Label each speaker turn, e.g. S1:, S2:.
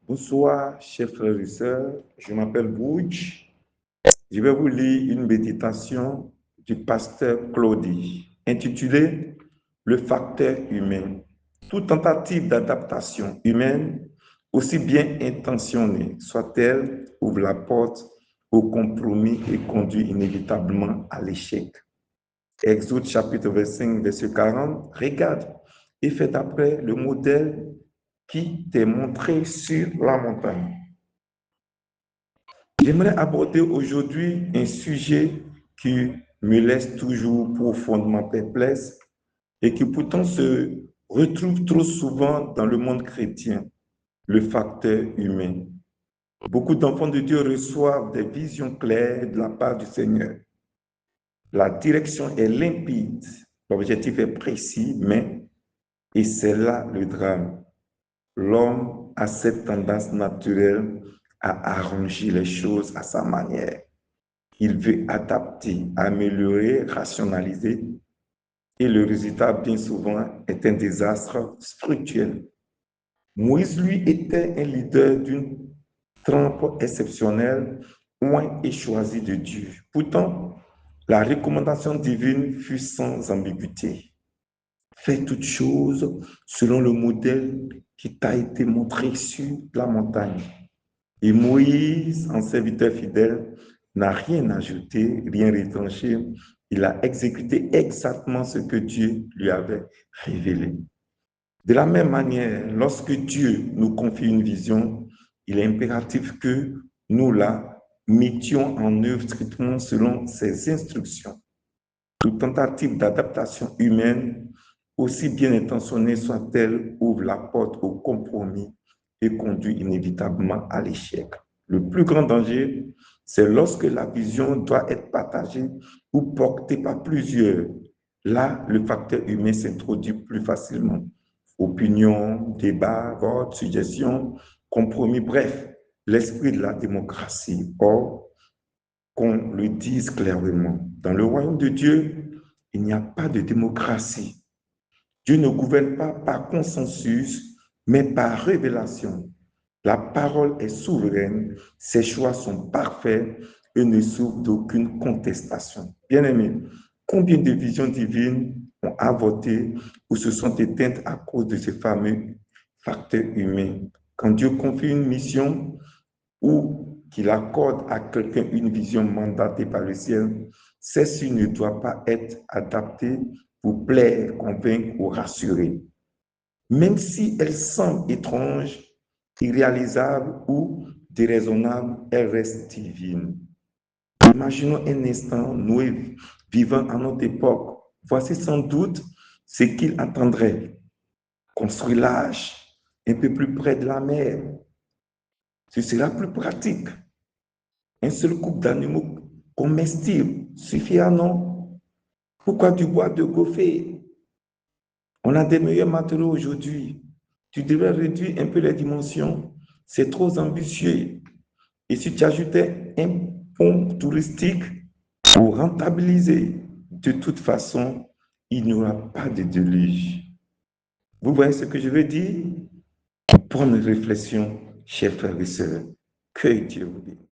S1: Bonsoir, chers frères et sœurs. Je m'appelle Bouch. Je vais vous lire une méditation du pasteur Claudie intitulée Le facteur humain. Toute tentative d'adaptation humaine, aussi bien intentionnée soit-elle, ouvre la porte au compromis et conduit inévitablement à l'échec. Exode chapitre 25, verset 40. Regarde et fais d'après le modèle qui t'est montré sur la montagne. J'aimerais aborder aujourd'hui un sujet qui me laisse toujours profondément perplexe et qui pourtant se retrouve trop souvent dans le monde chrétien, le facteur humain. Beaucoup d'enfants de Dieu reçoivent des visions claires de la part du Seigneur. La direction est limpide, l'objectif est précis, et c'est là le drame. L'homme a cette tendance naturelle à arranger les choses à sa manière. Il veut adapter, améliorer, rationaliser, et le résultat, bien souvent, est un désastre spirituel. Moïse, lui, était un leader d'une trempe exceptionnelle, oint et choisi de Dieu. Pourtant, la recommandation divine fut sans ambiguïté. Fais toutes choses selon le modèle qui t'a été montré sur la montagne. Et Moïse, en serviteur fidèle, n'a rien ajouté, rien retranché. Il a exécuté exactement ce que Dieu lui avait révélé. De la même manière, lorsque Dieu nous confie une vision, il est impératif que nous la mettions en œuvre strictement selon ses instructions. Toute tentative d'adaptation humaine, aussi bien intentionnée soit-elle, ouvre la porte au compromis et conduit inévitablement à l'échec. Le plus grand danger, c'est lorsque la vision doit être partagée ou portée par plusieurs. Là, le facteur humain s'introduit plus facilement. Opinion, débat, vote, suggestion, compromis, bref, l'esprit de la démocratie. Or, qu'on le dise clairement, dans le royaume de Dieu, il n'y a pas de démocratie. Dieu ne gouverne pas par consensus, mais par révélation. La parole est souveraine, ses choix sont parfaits et ne souffrent d'aucune contestation. Bien-aimés, combien de visions divines ont avorté ou se sont éteintes à cause de ce fameux facteur humain? Quand Dieu confie une mission ou qu'il accorde à quelqu'un une vision mandatée par le ciel, celle-ci ne doit pas être adaptée pour plaire, convaincre ou rassurer. Même si elle semble étrange, irréalisable ou déraisonnable, elle reste divine. Imaginons un instant Noé vivant à notre époque. Voici sans doute ce qu'il attendrait. Construire l'arche un peu plus près de la mer. Ce sera plus pratique. Un seul couple d'animaux comestibles suffira, non? Pourquoi du bois de gopher? On a des meilleurs matériaux aujourd'hui. Tu devrais réduire un peu les dimensions. C'est trop ambitieux. Et si tu ajoutais un pont touristique pour rentabiliser, de toute façon, il n'y aura pas de déluge. Vous voyez ce que je veux dire? Bonne réflexion, chers frères et sœurs. Que Dieu vous bénisse.